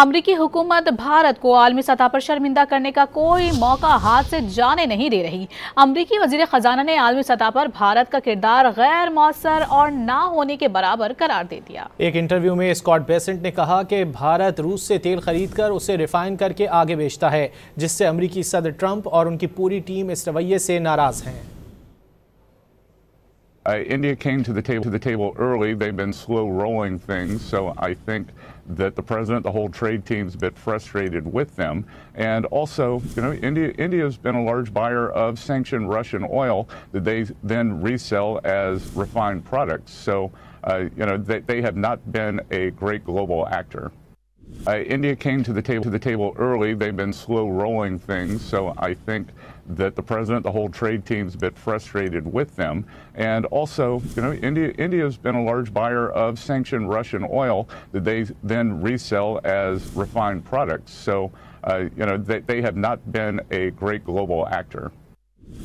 अमरीकी हुकूमत भारत को आलमी सतह पर शर्मिंदा करने का कोई मौका हाथ से जाने नहीं दे रही। अमरीकी वजीर खजाना ने आलमी सतह पर भारत का किरदार गैर मौसर और ना होने के बराबर करार दे दिया। एक इंटरव्यू में स्कॉट बेसेंट ने कहा कि भारत रूस से तेल खरीद कर उसे रिफाइन करके आगे बेचता है, जिससे अमरीकी सदर ट्रंप और उनकी पूरी टीम इस रवैये से नाराज हैं। India came to the table early. They've been slow rolling things, so I think that the president, the whole trade team's a bit frustrated with them. And also, India's been a large buyer of sanctioned Russian oil that they then resell as refined products. So, they have not been a great global actor. India came to the table early. They've been slow rolling things, so I think that the president, the whole trade team's a bit frustrated with them. And also, India's been a large buyer of sanctioned Russian oil that they then resell as refined products. So, they have not been a great global actor.